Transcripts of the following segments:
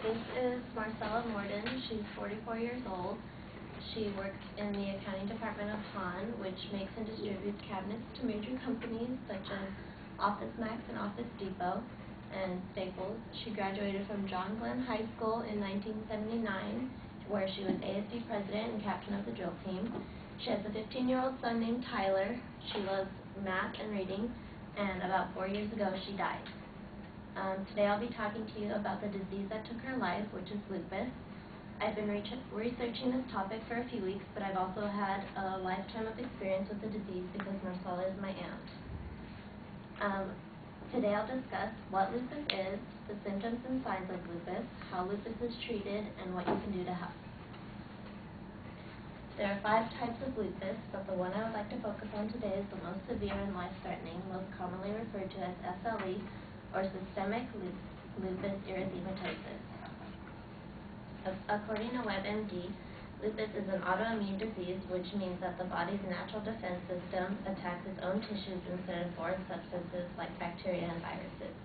This is Marcella Morden. She's 44 years old. She works in the accounting department of Han, which makes and distributes cabinets to major companies such as Office Max and Office Depot and Staples. She graduated from John Glenn High School in 1979, where she was ASD president and captain of the drill team. She has a 15-year-old son named Tyler. She loves math and reading, and about 4 years ago she died. Today I'll be talking to you about the disease that took her life, which is lupus. I've been researching this topic for a few weeks, but I've also had a lifetime of experience with the disease because Marcella is my aunt. Today I'll discuss what lupus is, the symptoms and signs of lupus, how lupus is treated, and what you can do to help. There are 5 types of lupus, but the one I would like to focus on today is the most severe and life-threatening, most commonly referred to as SLE, or systemic lupus erythematosus. According to WebMD, lupus is an autoimmune disease, which means that the body's natural defense system attacks its own tissues instead of foreign substances like bacteria and viruses.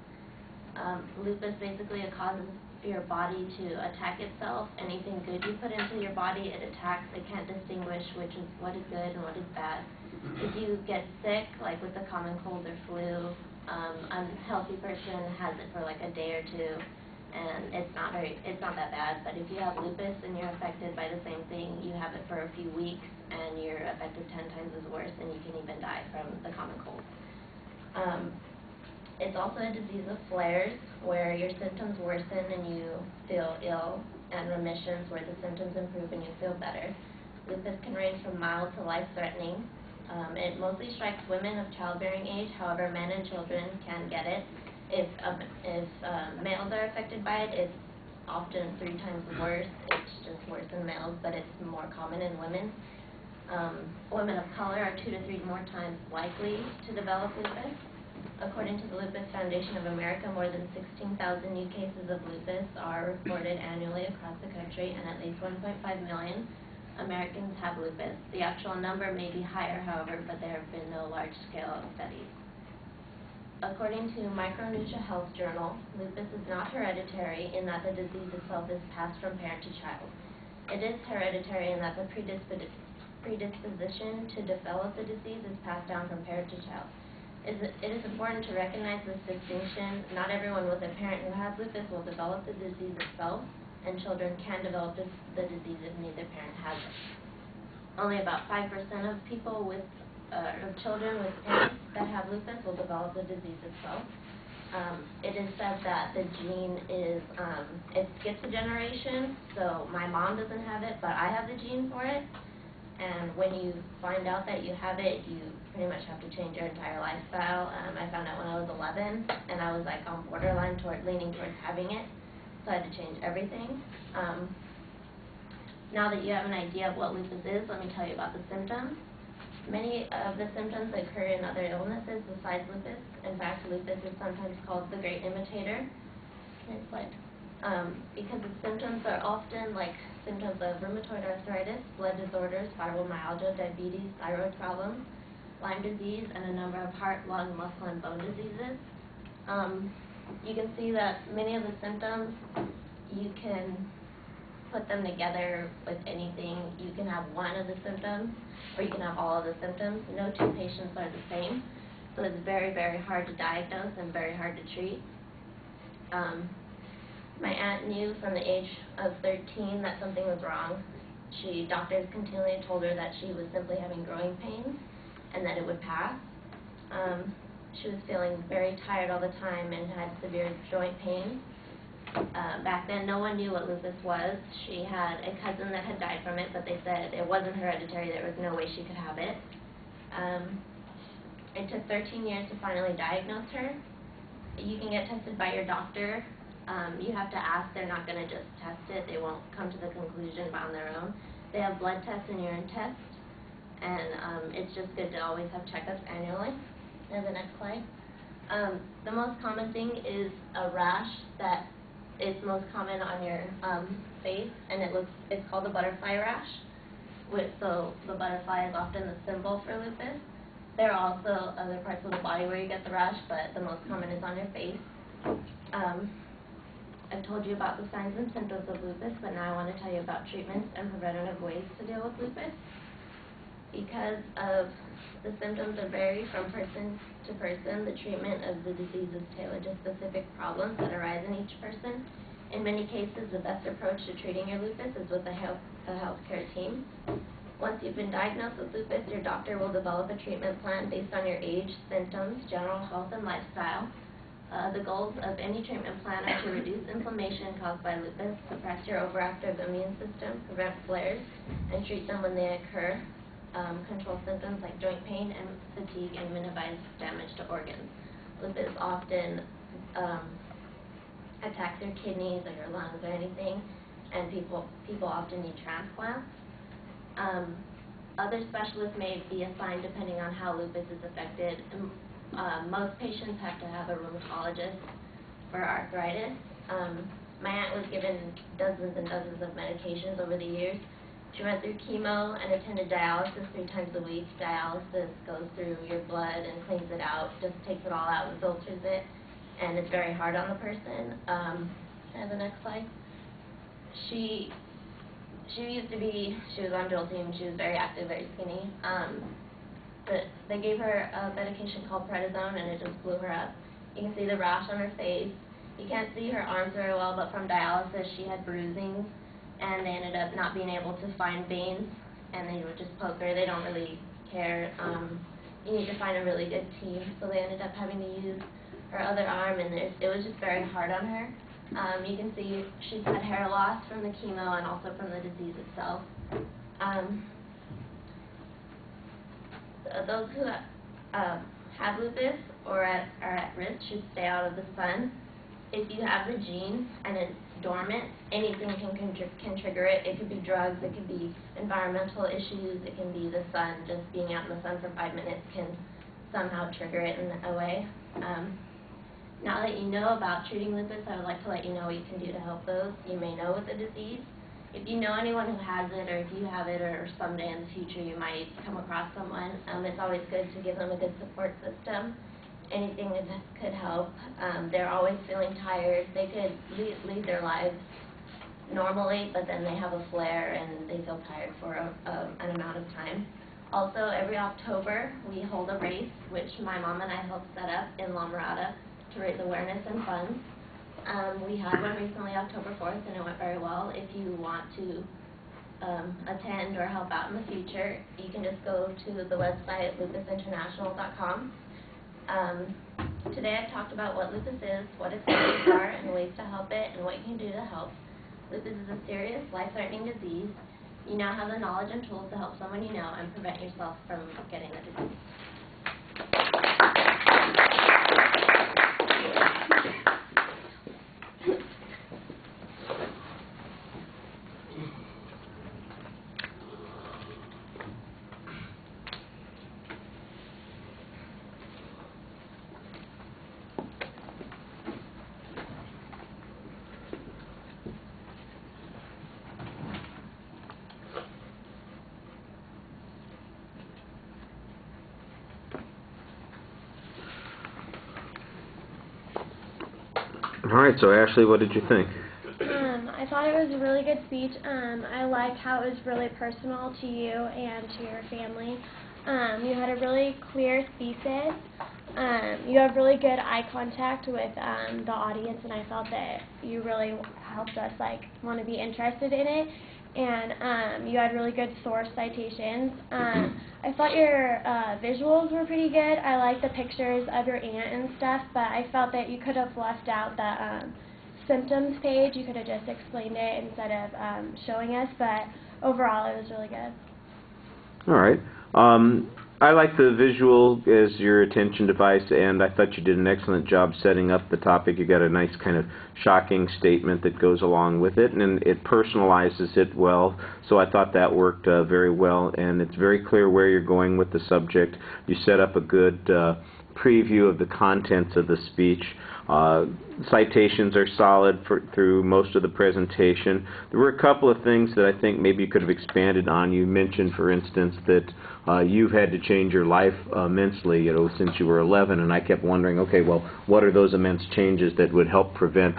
Lupus basically causes your body to attack itself. Anything good you put into your body, it attacks. It can't distinguish which is what is good and what is bad. If you get sick, like with the common cold or flu, unhealthy person has it for like a day or two, and it's not that bad. But if you have lupus and you're affected by the same thing, you have it for a few weeks and you're affected 10 times as worse, and you can even die from the common cold. It's also a disease of flares, where your symptoms worsen and you feel ill, and remissions, where the symptoms improve and you feel better. Lupus can range from mild to life-threatening. It mostly strikes women of childbearing age. However, men and children can get it. If males are affected by it, it's often 3 times worse. It's just worse in males, but it's more common in women. Women of color are 2 to 3 more times likely to develop lupus. According to the Lupus Foundation of America, more than 16,000 new cases of lupus are reported annually across the country, and at least 1.5 million Americans have lupus. The actual number may be higher, however, but there have been no large-scale studies. According to Micronutrition Health Journal, lupus is not hereditary in that the disease itself is passed from parent to child. It is hereditary in that the predisposition to develop the disease is passed down from parent to child. It is important to recognize this distinction. Not everyone with a parent who has lupus will develop the disease itself, and children can develop the disease if neither parent has it. Only about 5% of people with children with parents that have lupus will develop the disease itself. It is said that the gene is it's schizogeneration, so my mom doesn't have it, but I have the gene for it. And when you find out that you have it, you pretty much have to change your entire lifestyle. I found out when I was 11, and I was like on borderline leaning towards having it, so I had to change everything. Now that you have an idea of what lupus is, let me tell you about the symptoms. Many of the symptoms occur in other illnesses besides lupus. In fact, lupus is sometimes called the great imitator. Next slide. Because its symptoms are often like symptoms of rheumatoid arthritis, blood disorders, fibromyalgia, diabetes, thyroid problems, Lyme disease, and a number of heart, lung, muscle, and bone diseases. You can see that many of the symptoms, you can put them together with anything. You can have one of the symptoms, or you can have all of the symptoms. No 2 patients are the same, so it's very, very hard to diagnose and very hard to treat. My aunt knew from the age of 13 that something was wrong. Doctors continually told her that she was simply having growing pains and that it would pass. She was feeling very tired all the time and had severe joint pain. Back then, no one knew what lupus was. She had a cousin that had died from it, but they said it wasn't hereditary. There was no way she could have it. It took 13 years to finally diagnose her. You can get tested by your doctor. You have to ask. They're not going to just test it. They won't come to the conclusion on their own. They have blood tests and urine tests, and it's just good to always have checkups annually. And the next slide. The most common thing is a rash that is most common on your face, and it's called the butterfly rash. So the butterfly is often the symbol for lupus. There are also other parts of the body where you get the rash, but the most common is on your face. I've told you about the signs and symptoms of lupus, but now I want to tell you about treatments and preventative ways to deal with lupus. Because of the symptoms that vary from person to person, the treatment of the disease is tailored to specific problems that arise in each person. In many cases, the best approach to treating your lupus is with a healthcare team. Once you've been diagnosed with lupus, your doctor will develop a treatment plan based on your age, symptoms, general health, and lifestyle. The goals of any treatment plan are to reduce inflammation caused by lupus, suppress your overactive immune system, prevent flares, and treat them when they occur, control symptoms like joint pain and fatigue, and minimize damage to organs. Lupus often attacks your kidneys or your lungs or anything, and people often need transplants. Other specialists may be assigned depending on how lupus is affected. Most patients have to have a rheumatologist for arthritis. My aunt was given dozens and dozens of medications over the years. She went through chemo and attended dialysis 3 times a week. Dialysis goes through your blood and cleans it out, just takes it all out and filters it, and it's very hard on the person. Can I have the next slide? She was on drill team. She was very active, very skinny. But they gave her a medication called prednisone, and it just blew her up. You can see the rash on her face. You can't see her arms very well, but from dialysis she had bruising, and they ended up not being able to find veins, and they would just poke her. They don't really care. You need to find a really good team, so they ended up having to use her other arm, and it was just very hard on her. You can see she's had hair loss from the chemo and also from the disease itself. Those who have lupus or are at risk should stay out of the sun. If you have the gene and it's dormant, anything can trigger it. It could be drugs, it could be environmental issues, it can be the sun. Just being out in the sun for 5 minutes can somehow trigger it in a way. Now that you know about treating lupus, I would like to let you know what you can do to help those you may know with the disease. If you know anyone who has it, or if you have it, or someday in the future you might come across someone, it's always good to give them a good support system. Anything that could help. They're always feeling tired. They could lead their lives normally, but then they have a flare and they feel tired for an amount of time. Also, every October we hold a race, which my mom and I helped set up in La Mirada to raise awareness and funds. We had one recently, October 4th, and it went very well. If you want to attend or help out in the future, you can just go to the website lupusinternational.com. Today I've talked about what lupus is, what its symptoms are, and ways to help it, and what you can do to help. Lupus is a serious, life-threatening disease. You now have the knowledge and tools to help someone you know and prevent yourself from getting the disease. All right, so Ashley, what did you think? I thought it was a really good speech. I liked how it was really personal to you and to your family. You had a really clear thesis. You have really good eye contact with the audience, and I felt that you really helped us want to be interested in it. And you had really good source citations. I thought your visuals were pretty good. I liked the pictures of your aunt and stuff, but I felt that you could have left out the symptoms page. You could have just explained it instead of showing us, but overall it was really good. All right. I like the visual as your attention device, and I thought you did an excellent job setting up the topic. You got a nice kind of shocking statement that goes along with it, and it personalizes it well, so I thought that worked very well, and it's very clear where you're going with the subject. You set up a good preview of the contents of the speech. Citations are solid through most of the presentation. There were a couple of things that I think maybe you could have expanded on. You mentioned, for instance, that you've had to change your life immensely, since you were 11, and I kept wondering, okay, well, what are those immense changes that would help prevent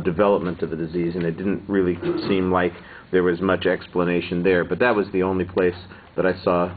development of the disease? And it didn't really seem like there was much explanation there, but that was the only place that I saw